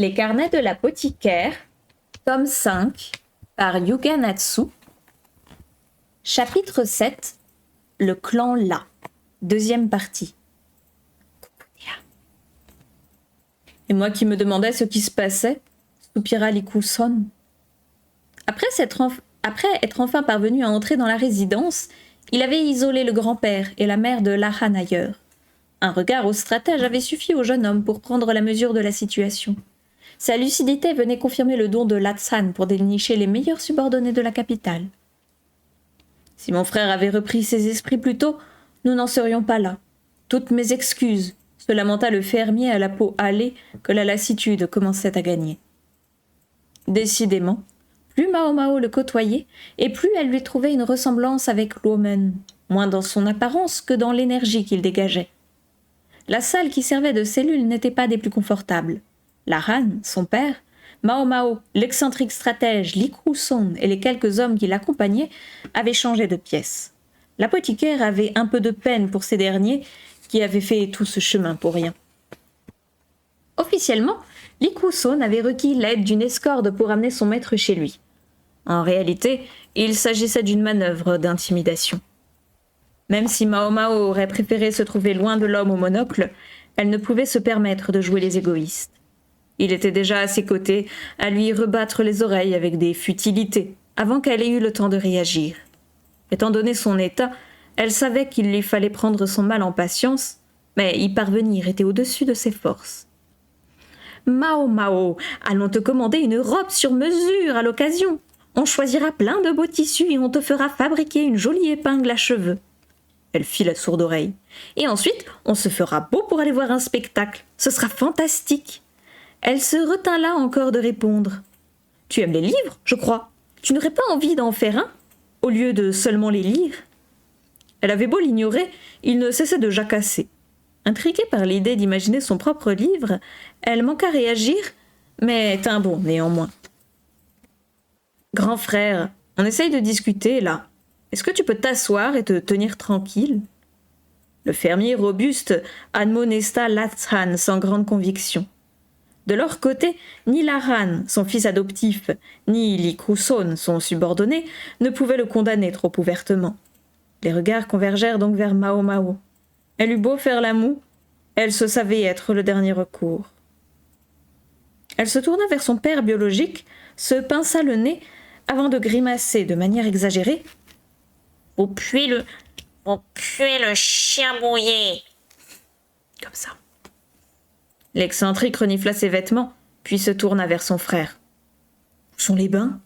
Les carnets de l'apothicaire, tome 5, par Yuga Natsu. Chapitre 7, le clan La, deuxième partie. Et moi qui me demandais ce qui se passait, soupira Liku-son. Après être enfin parvenu à entrer dans la résidence, il avait isolé le grand-père et la mère de Lahan ailleurs. Un regard au stratège avait suffi au jeune homme pour prendre la mesure de la situation. Sa lucidité venait confirmer le don de Latsan pour dénicher les meilleurs subordonnés de la capitale. Si mon frère avait repris ses esprits plus tôt, nous n'en serions pas là. Toutes mes excuses, se lamenta le fermier à la peau hâlée que la lassitude commençait à gagner. Décidément, plus Mao Mao le côtoyait, et plus elle lui trouvait une ressemblance avec Luomen, moins dans son apparence que dans l'énergie qu'il dégageait. La salle qui servait de cellule n'était pas des plus confortables. Lahan, son père, Mao Mao, l'excentrique stratège Liku-son et les quelques hommes qui l'accompagnaient avaient changé de pièce. L'apothicaire avait un peu de peine pour ces derniers qui avaient fait tout ce chemin pour rien. Officiellement, Liku-son avait requis l'aide d'une escorte pour amener son maître chez lui. En réalité, il s'agissait d'une manœuvre d'intimidation. Même si Mao Mao aurait préféré se trouver loin de l'homme au monocle, elle ne pouvait se permettre de jouer les égoïstes. Il était déjà à ses côtés, à lui rebattre les oreilles avec des futilités, avant qu'elle ait eu le temps de réagir. Étant donné son état, elle savait qu'il lui fallait prendre son mal en patience, mais y parvenir était au-dessus de ses forces. « Mao Mao, allons te commander une robe sur mesure à l'occasion. On choisira plein de beaux tissus et on te fera fabriquer une jolie épingle à cheveux. » Elle fit la sourde oreille. « Et ensuite, on se fera beau pour aller voir un spectacle. Ce sera fantastique. » Elle se retint là encore de répondre. « Tu aimes les livres, je crois. Tu n'aurais pas envie d'en faire un, au lieu de seulement les lire ?» Elle avait beau l'ignorer, il ne cessait de jacasser. Intriguée par l'idée d'imaginer son propre livre, elle manqua réagir, mais tint bon néanmoins. « Grand frère, on essaye de discuter, là. Est-ce que tu peux t'asseoir et te tenir tranquille ?» Le fermier robuste admonesta Latsan sans grande conviction. De leur côté, ni Lahan, son fils adoptif, ni Liku-son, son subordonné, ne pouvaient le condamner trop ouvertement. Les regards convergèrent donc vers Mao Mao. Elle eut beau faire la moue, elle se savait être le dernier recours. Elle se tourna vers son père biologique, se pinça le nez, avant de grimacer de manière exagérée. « Vous puez le chien mouillé !» Comme ça. L'excentrique renifla ses vêtements, puis se tourna vers son frère. « Où sont les bains ?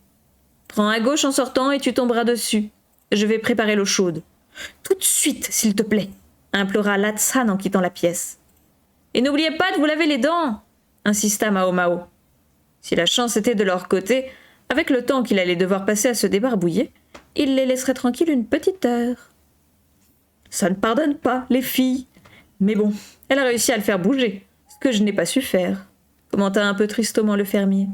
Prends à gauche en sortant et tu tomberas dessus. Je vais préparer l'eau chaude. »« Tout de suite, s'il te plaît !» implora Latsan en quittant la pièce. « Et n'oubliez pas de vous laver les dents !» insista Mao Mao. Si la chance était de leur côté, avec le temps qu'il allait devoir passer à se débarbouiller, il les laisserait tranquilles une petite heure. Ça ne pardonne pas, les filles. Mais bon, elle a réussi à le faire bouger, ce que je n'ai pas su faire, commenta un peu tristement le fermier.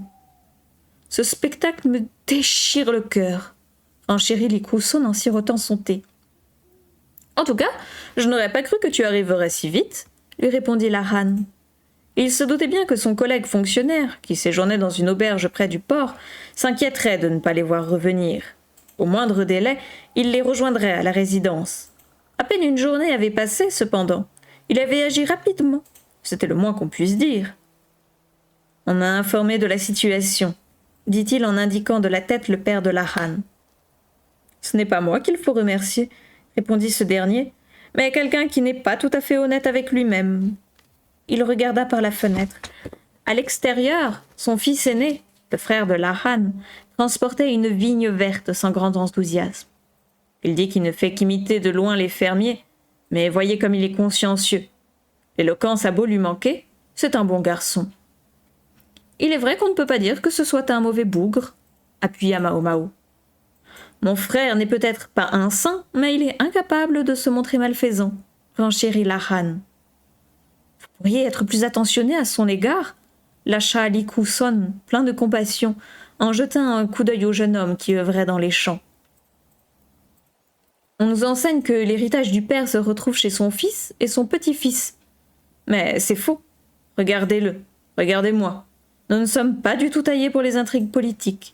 Ce spectacle me déchire le cœur, enchérit Liku-son en sirotant son thé. En tout cas, je n'aurais pas cru que tu arriverais si vite, lui répondit Lahan. Il se doutait bien que son collègue fonctionnaire, qui séjournait dans une auberge près du port, s'inquiéterait de ne pas les voir revenir. Au moindre délai, il les rejoindrait à la résidence. À peine une journée avait passé, cependant. Il avait agi rapidement. C'était le moins qu'on puisse dire. « On m'a informé de la situation, » dit-il en indiquant de la tête le père de Lahan. « Ce n'est pas moi qu'il faut remercier, » répondit ce dernier, « mais quelqu'un qui n'est pas tout à fait honnête avec lui-même. » Il regarda par la fenêtre. À l'extérieur, son fils aîné, le frère de Lahan, transportait une vigne verte sans grand enthousiasme. Il dit qu'il ne fait qu'imiter de loin les fermiers, mais voyez comme il est consciencieux. L'éloquence a beau lui manquer, c'est un bon garçon. Il est vrai qu'on ne peut pas dire que ce soit un mauvais bougre, appuya Mao Mao. Mon frère n'est peut-être pas un saint, mais il est incapable de se montrer malfaisant, renchérit Lahan. Vous pourriez être plus attentionné à son égard, lâcha Liku-son, plein de compassion, en jetant un coup d'œil au jeune homme qui œuvrait dans les champs. On nous enseigne que l'héritage du père se retrouve chez son fils et son petit-fils. Mais c'est faux. Regardez-le, regardez-moi. Nous ne sommes pas du tout taillés pour les intrigues politiques. »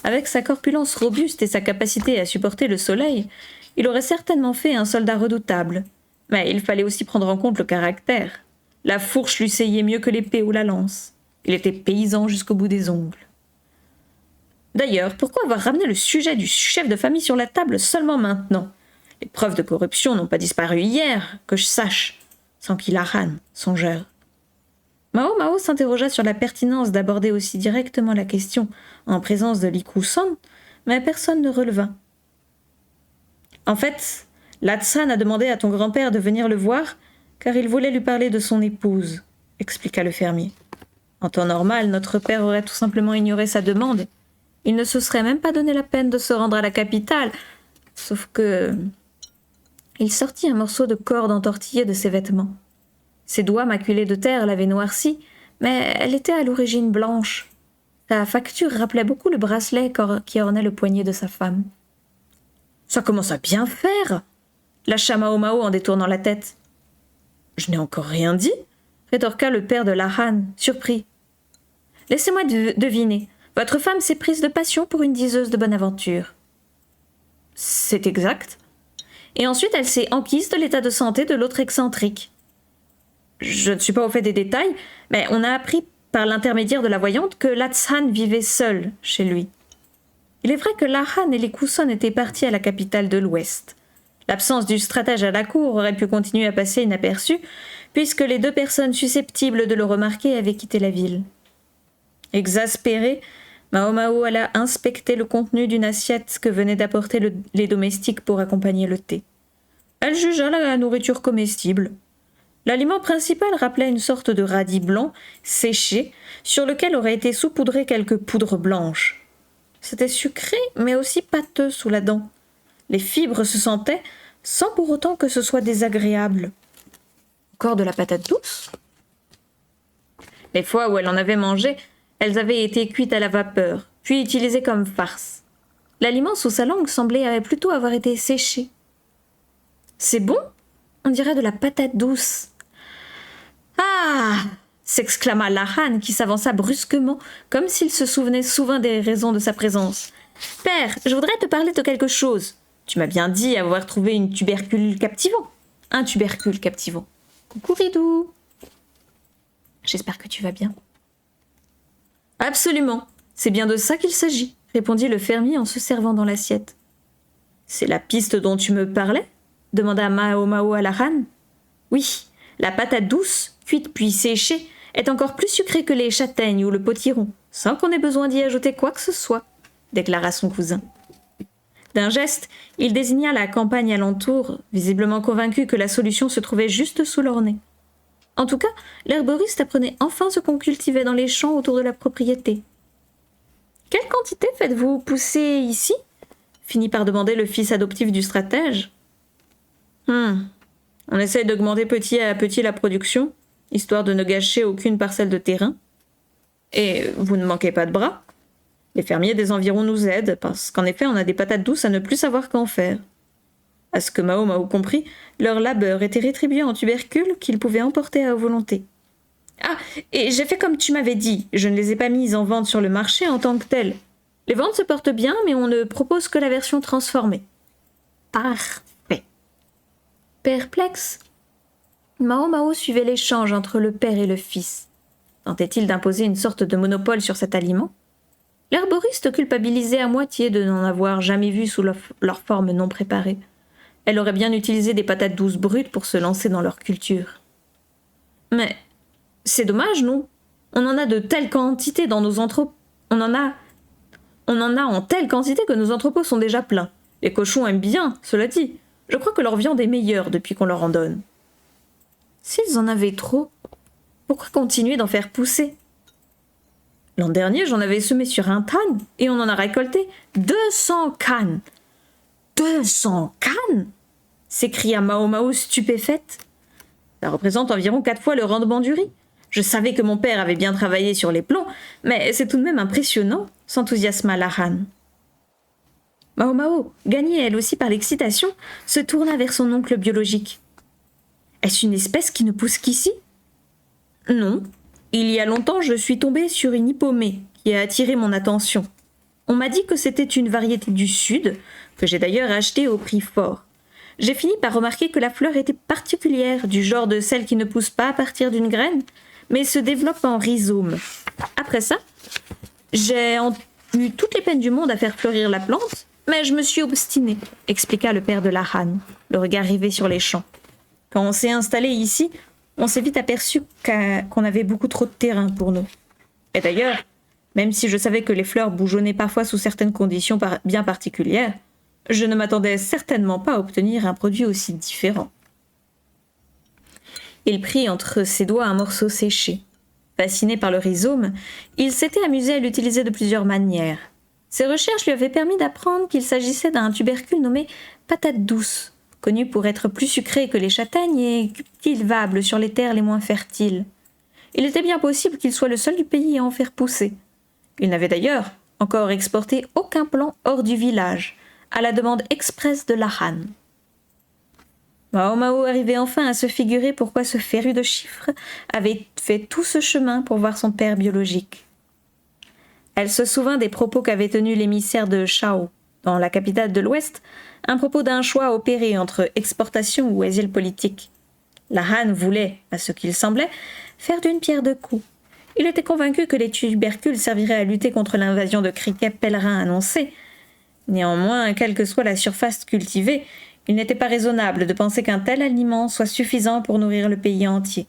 Avec sa corpulence robuste et sa capacité à supporter le soleil, il aurait certainement fait un soldat redoutable. Mais il fallait aussi prendre en compte le caractère. La fourche lui seyait mieux que l'épée ou la lance. Il était paysan jusqu'au bout des ongles. D'ailleurs, pourquoi avoir ramené le sujet du chef de famille sur la table seulement maintenant? Les preuves de corruption n'ont pas disparu hier, que je sache, sans qu'Ilahan, songeur. Mao s'interrogea sur la pertinence d'aborder aussi directement la question en présence de Li Kusan, mais personne ne releva. En fait, Latsan a demandé à ton grand-père de venir le voir car il voulait lui parler de son épouse, expliqua le fermier. En temps normal, notre père aurait tout simplement ignoré sa demande. Il ne se serait même pas donné la peine de se rendre à la capitale, sauf que... Il sortit un morceau de corde entortillé de ses vêtements. Ses doigts maculés de terre l'avaient noircie, mais elle était à l'origine blanche. Sa facture rappelait beaucoup le bracelet qui ornait le poignet de sa femme. « Ça commence à bien faire !» lâcha Mao en détournant la tête. « Je n'ai encore rien dit !» rétorqua le père de Lahan, surpris. « Laissez-moi deviner. Votre femme s'est prise de passion pour une diseuse de bonne aventure. »« C'est exact. Et ensuite elle s'est enquise de l'état de santé de l'autre excentrique. Je ne suis pas au fait des détails, mais on a appris par l'intermédiaire de la voyante que Latsan vivait seul chez lui. Il est vrai que Lahan et les Kusan étaient partis à la capitale de l'Ouest. L'absence du stratège à la cour aurait pu continuer à passer inaperçue, puisque les deux personnes susceptibles de le remarquer avaient quitté la ville. Exaspéré, Mao alla inspecter le contenu d'une assiette que venaient d'apporter les domestiques pour accompagner le thé. Elle jugea la nourriture comestible. L'aliment principal rappelait une sorte de radis blanc, séché, sur lequel auraient été saupoudrées quelques poudres blanches. C'était sucré, mais aussi pâteux sous la dent. Les fibres se sentaient, sans pour autant que ce soit désagréable. Encore de la patate douce? Les fois où elle en avait mangé, elles avaient été cuites à la vapeur, puis utilisées comme farce. L'aliment sous sa langue semblait plutôt avoir été séché. « C'est bon? On dirait de la patate douce. »« Ah !» s'exclama Lahan, qui s'avança brusquement, comme s'il se souvenait souvent des raisons de sa présence. « Père, je voudrais te parler de quelque chose. Tu m'as bien dit avoir trouvé un tubercule captivant. Coucou Ridou. J'espère que tu vas bien. »« Absolument. C'est bien de ça qu'il s'agit, » répondit le fermier en se servant dans l'assiette. « C'est la piste dont tu me parlais ?» demanda Mao à Lahan. « Oui, la patate douce, cuite puis séchée, est encore plus sucrée que les châtaignes ou le potiron, sans qu'on ait besoin d'y ajouter quoi que ce soit, » déclara son cousin. D'un geste, il désigna la campagne alentour, visiblement convaincu que la solution se trouvait juste sous leur nez. En tout cas, l'herboriste apprenait enfin ce qu'on cultivait dans les champs autour de la propriété. « Quelle quantité faites-vous pousser ici ?» finit par demander le fils adoptif du stratège. On essaye d'augmenter petit à petit la production, histoire de ne gâcher aucune parcelle de terrain. Et vous ne manquez pas de bras. Les fermiers des environs nous aident, parce qu'en effet, on a des patates douces à ne plus savoir qu'en faire. À ce que Mao comprit, leur labeur était rétribué en tubercules qu'ils pouvaient emporter à volonté. Ah, et j'ai fait comme tu m'avais dit, je ne les ai pas mises en vente sur le marché en tant que telles. Les ventes se portent bien, mais on ne propose que la version transformée. Parfait. Perplexe, Mao suivait l'échange entre le père et le fils. Tentait-il d'imposer une sorte de monopole sur cet aliment? L'herboriste culpabilisait à moitié de n'en avoir jamais vu sous leur forme non préparée. Elle aurait bien utilisé des patates douces brutes pour se lancer dans leur culture. Mais c'est dommage, non? On en a de telles quantités dans nos entrepôts. On en a en telle quantité que nos entrepôts sont déjà pleins. Les cochons aiment bien, cela dit. Je crois que leur viande est meilleure depuis qu'on leur en donne. S'ils en avaient trop, pourquoi continuer d'en faire pousser? L'an dernier, j'en avais semé sur un tan et on en a récolté 200 cannes. 200 cannes? S'écria Mao stupéfaite. Ça représente environ 4 fois le rendement du riz. Je savais que mon père avait bien travaillé sur les plants, mais c'est tout de même impressionnant, s'enthousiasma Lahan. Mao, gagnée elle aussi par l'excitation, se tourna vers son oncle biologique. Est-ce une espèce qui ne pousse qu'ici? Non. Il y a longtemps, je suis tombée sur une hippomée qui a attiré mon attention. On m'a dit que c'était une variété du Sud, que j'ai d'ailleurs achetée au prix fort. J'ai fini par remarquer que la fleur était particulière, du genre de celle qui ne pousse pas à partir d'une graine, mais se développe en rhizome. Après ça, j'ai eu toutes les peines du monde à faire fleurir la plante, mais je me suis obstinée, expliqua le père de Lahan, le regard rivé sur les champs. Quand on s'est installé ici, on s'est vite aperçu qu'on avait beaucoup trop de terrain pour nous. Et d'ailleurs, même si je savais que les fleurs bougeonnaient parfois sous certaines conditions bien particulières, je ne m'attendais certainement pas à obtenir un produit aussi différent. Il prit entre ses doigts un morceau séché. Fasciné par le rhizome, il s'était amusé à l'utiliser de plusieurs manières. Ses recherches lui avaient permis d'apprendre qu'il s'agissait d'un tubercule nommé patate douce, connu pour être plus sucré que les châtaignes et cultivable sur les terres les moins fertiles. Il était bien possible qu'il soit le seul du pays à en faire pousser. Il n'avait d'ailleurs encore exporté aucun plant hors du village, à la demande expresse de Lahan. Mao Mao arrivait enfin à se figurer pourquoi ce féru de chiffres avait fait tout ce chemin pour voir son père biologique. Elle se souvint des propos qu'avait tenus l'émissaire de Chao, dans la capitale de l'Ouest, un propos d'un choix opéré entre exportation ou asile politique. Lahan voulait, à ce qu'il semblait, faire d'une pierre deux coups. Il était convaincu que les tubercules serviraient à lutter contre l'invasion de criquets pèlerins annoncée. Néanmoins, quelle que soit la surface cultivée, il n'était pas raisonnable de penser qu'un tel aliment soit suffisant pour nourrir le pays entier.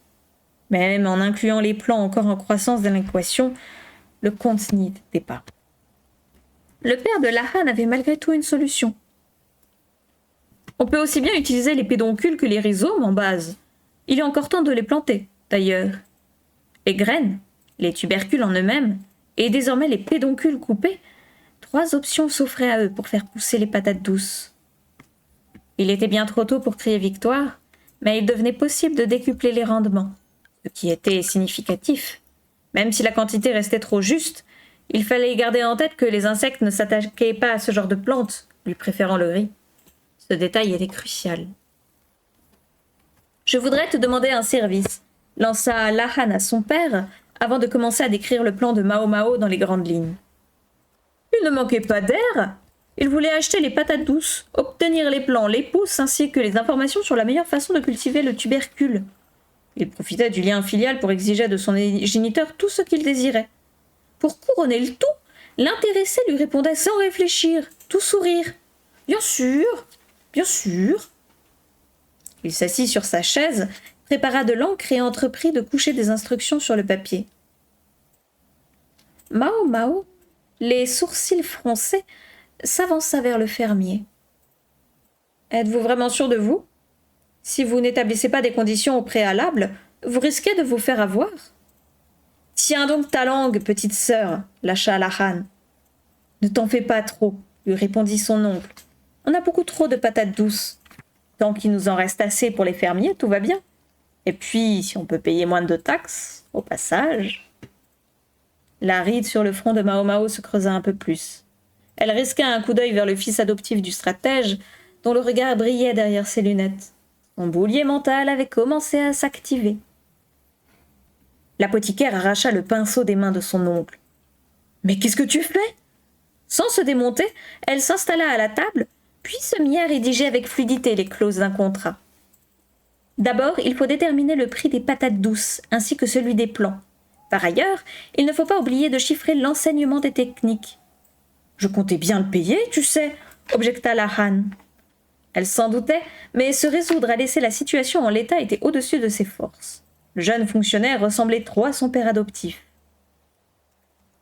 Même en incluant les plants encore en croissance dans l'équation, le compte n'y était pas. Le père de Lahan avait malgré tout une solution. On peut aussi bien utiliser les pédoncules que les rhizomes en base. Il est encore temps de les planter, d'ailleurs. Les graines, les tubercules en eux-mêmes, et désormais les pédoncules coupés, 3 options s'offraient à eux pour faire pousser les patates douces. Il était bien trop tôt pour crier victoire, mais il devenait possible de décupler les rendements, ce qui était significatif. Même si la quantité restait trop juste, il fallait garder en tête que les insectes ne s'attaquaient pas à ce genre de plantes, lui préférant le riz. Ce détail était crucial. « Je voudrais te demander un service », lança Lahan à son père avant de commencer à décrire le plan de Mao Mao dans les grandes lignes. Il ne manquait pas d'air. Il voulait acheter les patates douces, obtenir les plants, les pousses, ainsi que les informations sur la meilleure façon de cultiver le tubercule. Il profitait du lien filial pour exiger de son géniteur tout ce qu'il désirait. Pour couronner le tout, l'intéressé lui répondait sans réfléchir, tout sourire. « Bien sûr, bien sûr. » Il s'assit sur sa chaise, prépara de l'encre et entreprit de coucher des instructions sur le papier. Mao Mao, les sourcils froncés, s'avança vers le fermier. « Êtes-vous vraiment sûr de vous ? Si vous n'établissez pas des conditions au préalable, vous risquez de vous faire avoir. »« Tiens donc ta langue, petite sœur, lâcha Lahan. »« Ne t'en fais pas trop, lui répondit son oncle. On a beaucoup trop de patates douces. Tant qu'il nous en reste assez pour les fermiers, tout va bien. Et puis, si on peut payer moins de taxes, au passage. » La ride sur le front de Mao Mao se creusa un peu plus. Elle risqua un coup d'œil vers le fils adoptif du stratège, dont le regard brillait derrière ses lunettes. Son boulier mental avait commencé à s'activer. L'apothicaire arracha le pinceau des mains de son oncle. « Mais qu'est-ce que tu fais ?» Sans se démonter, elle s'installa à la table, puis se mit à rédiger avec fluidité les clauses d'un contrat. D'abord, il faut déterminer le prix des patates douces, ainsi que celui des plants. Par ailleurs, il ne faut pas oublier de chiffrer l'enseignement des techniques. « Je comptais bien le payer, tu sais, » objecta Lahan. Elle s'en doutait, mais se résoudre à laisser la situation en l'état était au-dessus de ses forces. Le jeune fonctionnaire ressemblait trop à son père adoptif.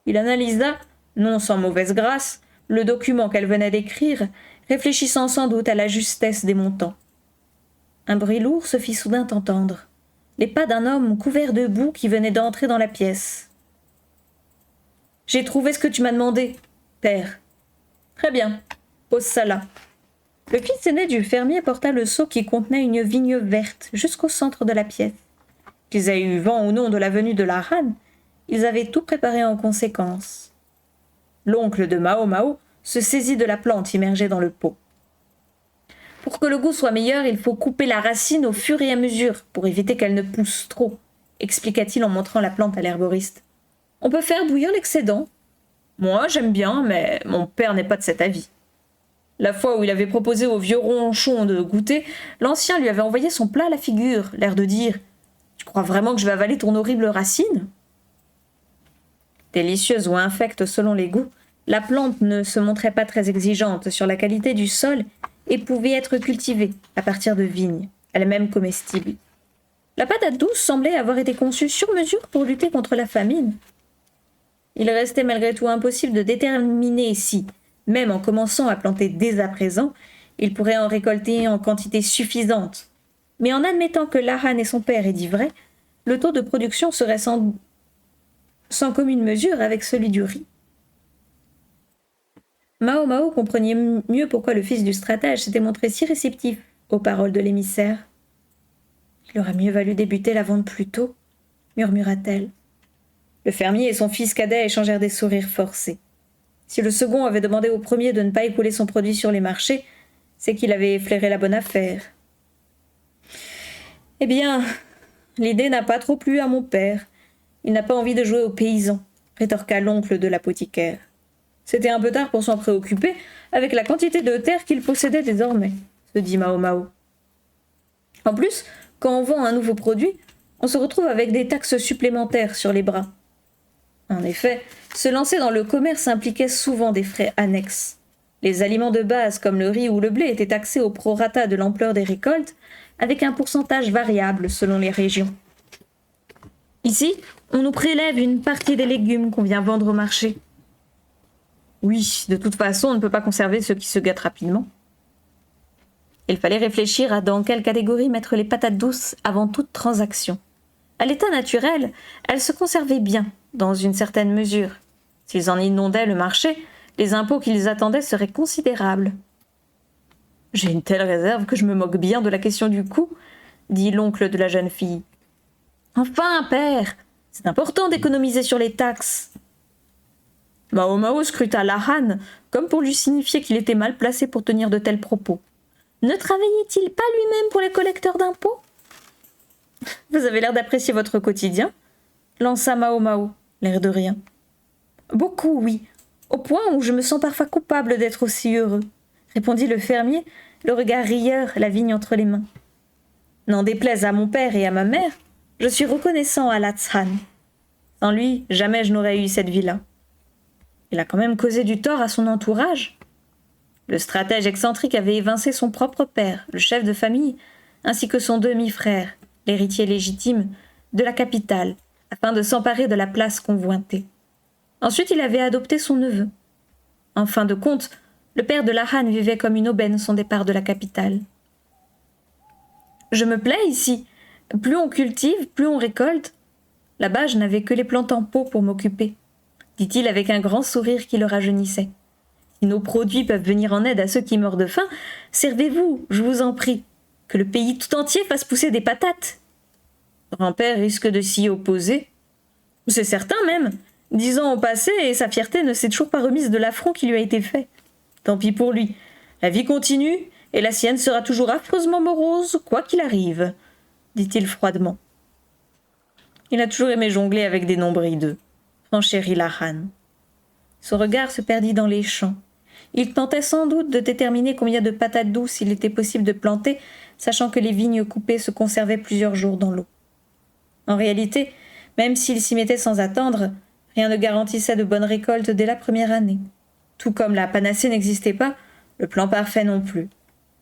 Il analysa, non sans mauvaise grâce, le document qu'elle venait d'écrire, réfléchissant sans doute à la justesse des montants. Un bruit lourd se fit soudain entendre. Les pas d'un homme couvert de boue qui venait d'entrer dans la pièce. « J'ai trouvé ce que tu m'as demandé, père. »« Très bien, pose ça là. » Le fils aîné du fermier porta le seau qui contenait une vigne verte jusqu'au centre de la pièce. Qu'ils aient eu vent ou non de la venue de Lahan, ils avaient tout préparé en conséquence. L'oncle de Mao Mao se saisit de la plante immergée dans le pot. Pour que le goût soit meilleur, il faut couper la racine au fur et à mesure pour éviter qu'elle ne pousse trop, expliqua-t-il en montrant la plante à l'herboriste. On peut faire bouillir l'excédent. Moi, j'aime bien, mais mon père n'est pas de cet avis. La fois où il avait proposé au vieux ronchon de goûter, l'ancien lui avait envoyé son plat à la figure, l'air de dire « Tu crois vraiment que je vais avaler ton horrible racine ?» Délicieuse ou infecte selon les goûts, la plante ne se montrait pas très exigeante sur la qualité du sol et pouvait être cultivée à partir de vignes, elle-même comestible. La patate douce semblait avoir été conçue sur mesure pour lutter contre la famine. Il restait malgré tout impossible de déterminer si, même en commençant à planter dès à présent, il pourrait en récolter en quantité suffisante. Mais en admettant que Lahan et son père aient dit vrai, le taux de production serait sans commune mesure avec celui du riz. Mao Mao comprenait mieux pourquoi le fils du stratège s'était montré si réceptif aux paroles de l'émissaire. « Il aurait mieux valu débuter la vente plus tôt, » murmura-t-elle. Le fermier et son fils cadet échangèrent des sourires forcés. Si le second avait demandé au premier de ne pas écouler son produit sur les marchés, c'est qu'il avait flairé la bonne affaire. « Eh bien, l'idée n'a pas trop plu à mon père. Il n'a pas envie de jouer aux paysans, » rétorqua l'oncle de l'apothicaire. C'était un peu tard pour s'en préoccuper, avec la quantité de terre qu'il possédait désormais, se dit Mao Mao. En plus, quand on vend un nouveau produit, on se retrouve avec des taxes supplémentaires sur les bras. En effet, se lancer dans le commerce impliquait souvent des frais annexes. Les aliments de base comme le riz ou le blé étaient taxés au prorata de l'ampleur des récoltes, avec un pourcentage variable selon les régions. Ici, on nous prélève une partie des légumes qu'on vient vendre au marché. Oui, de toute façon, on ne peut pas conserver ceux qui se gâtent rapidement. Il fallait réfléchir à dans quelle catégorie mettre les patates douces avant toute transaction. À l'état naturel, elles se conservaient bien, dans une certaine mesure. S'ils en inondaient le marché, les impôts qu'ils attendaient seraient considérables. « J'ai une telle réserve que je me moque bien de la question du coût, » dit l'oncle de la jeune fille. « Enfin, père, c'est important d'économiser sur les taxes. » Mao Mao scruta Lahan, comme pour lui signifier qu'il était mal placé pour tenir de tels propos. Ne travaillait-il pas lui-même pour les collecteurs d'impôts ? Vous avez l'air d'apprécier votre quotidien, lança Mao Mao, l'air de rien. Beaucoup, oui, au point où je me sens parfois coupable d'être aussi heureux, répondit le fermier, le regard rieur, la vigne entre les mains. N'en déplaise à mon père et à ma mère, je suis reconnaissant à Latshan. Sans lui, jamais je n'aurais eu cette vie-là. Il a quand même causé du tort à son entourage. Le stratège excentrique avait évincé son propre père, le chef de famille, ainsi que son demi-frère, l'héritier légitime, de la capitale, afin de s'emparer de la place convoitée. Ensuite, il avait adopté son neveu. En fin de compte, le père de Lahan vivait comme une aubaine son départ de la capitale. « Je me plais ici. Plus on cultive, plus on récolte. Là-bas, je n'avais que les plantes en pot pour m'occuper, » dit-il avec un grand sourire qui le rajeunissait. « Si nos produits peuvent venir en aide à ceux qui meurent de faim, servez-vous, je vous en prie, que le pays tout entier fasse pousser des patates. » Grand-père risque de s'y opposer. C'est certain même. 10 ans ont passé et sa fierté ne s'est toujours pas remise de l'affront qui lui a été fait. Tant pis pour lui. La vie continue et la sienne sera toujours affreusement morose, quoi qu'il arrive, dit-il froidement. Il a toujours aimé jongler avec des nombres hideux, renchérit Lahan. Son regard se perdit dans les champs. Il tentait sans doute de déterminer combien de patates douces il était possible de planter, sachant que les vignes coupées se conservaient plusieurs jours dans l'eau. En réalité, même s'il s'y mettait sans attendre, rien ne garantissait de bonnes récoltes dès la première année. Tout comme la panacée n'existait pas, le plan parfait non plus.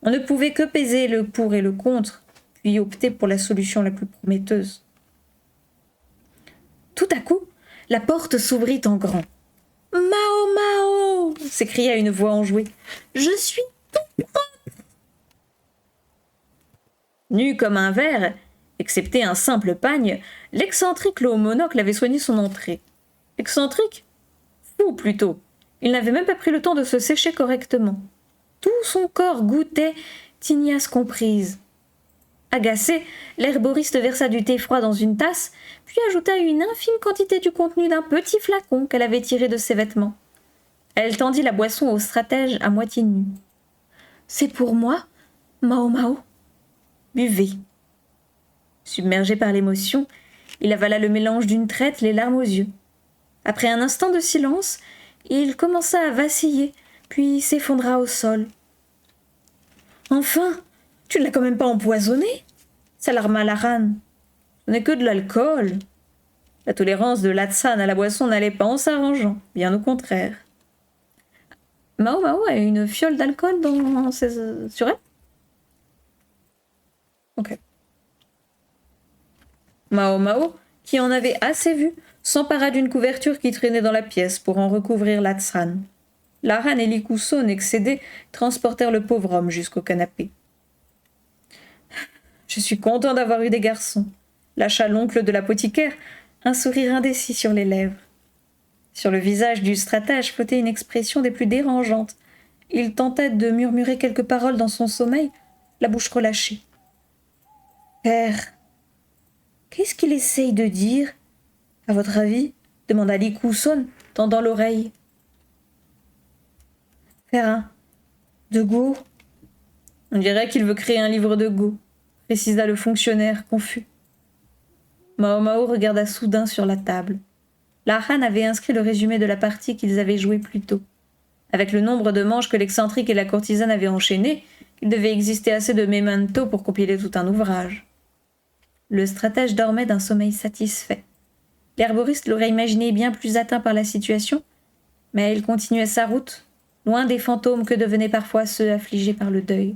On ne pouvait que peser le pour et le contre, puis opter pour la solution la plus prometteuse. Tout à coup, la porte s'ouvrit en grand. « Mao Mao !» s'écria une voix enjouée. « Je suis tout propre !» Nu comme un verre, excepté un simple pagne, l'excentrique au monocle avait soigné son entrée. Excentrique ? Fou plutôt. Il n'avait même pas pris le temps de se sécher correctement. Tout son corps goûtait, tignasse comprise. Agacé, l'herboriste versa du thé froid dans une tasse, puis ajouta une infime quantité du contenu d'un petit flacon qu'elle avait tiré de ses vêtements. Elle tendit la boisson au stratège à moitié nu. « C'est pour moi, Mao Mao. Buvez. » Submergé par l'émotion, Il avala le mélange d'une traite, les larmes aux yeux. Après un instant de silence, il commença à vaciller, puis s'effondra au sol. « Enfin, tu ne l'as quand même pas empoisonné ?» s'alarma Laran. « Ce n'est que de l'alcool. » La tolérance de Latsan à la boisson n'allait pas en s'arrangeant, bien au contraire. Mao Mao a une fiole d'alcool sur elle? Ok. Mao Mao, qui en avait assez vu, s'empara d'une couverture qui traînait dans la pièce pour en recouvrir Latsan. Laran et Likuson, excédés, transportèrent le pauvre homme jusqu'au canapé. « Je suis content d'avoir eu des garçons », lâcha l'oncle de l'apothicaire, un sourire indécis sur les lèvres. Sur le visage du stratège flottait une expression des plus dérangeantes. Il tentait de murmurer quelques paroles dans son sommeil, la bouche relâchée. « Père, qu'est-ce qu'il essaye de dire, à votre avis ?» demanda Likuson, tendant l'oreille. « Faire un de Go. On dirait qu'il veut créer un livre de Go, précisa le fonctionnaire, confus. Mao Mao regarda soudain sur la table. Laran avait inscrit le résumé de la partie qu'ils avaient jouée plus tôt. Avec le nombre de manches que l'excentrique et la courtisane avaient enchaînées, il devait exister assez de mémentos pour compiler tout un ouvrage. Le stratège dormait d'un sommeil satisfait. L'herboriste l'aurait imaginé bien plus atteint par la situation, mais il continuait sa route, loin des fantômes que devenaient parfois ceux affligés par le deuil.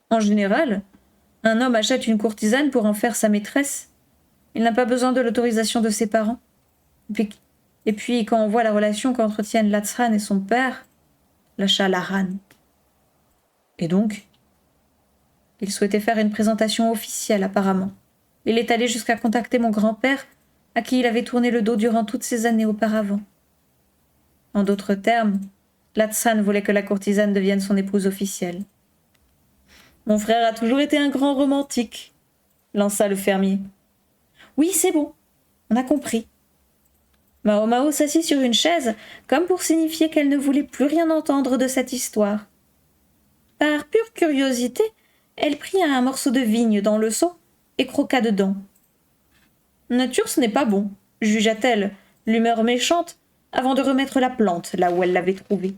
En général, un homme achète une courtisane pour en faire sa maîtresse. Il n'a pas besoin de l'autorisation de ses parents. Et puis quand on voit la relation qu'entretiennent Latsan et son père, lâcha Laran. Et donc, il souhaitait faire une présentation officielle, apparemment. Il est allé jusqu'à contacter mon grand-père, à qui il avait tourné le dos durant toutes ces années auparavant. En d'autres termes, Latsan voulait que la courtisane devienne son épouse officielle. Mon frère a toujours été un grand romantique, lança le fermier. Oui, c'est bon, on a compris. Mao Mao s'assit sur une chaise, comme pour signifier qu'elle ne voulait plus rien entendre de cette histoire. Par pure curiosité, elle prit un morceau de vigne dans le seau et croqua dedans. Nature, ce n'est pas bon, jugea-t-elle, l'humeur méchante, avant de remettre la plante là où elle l'avait trouvée.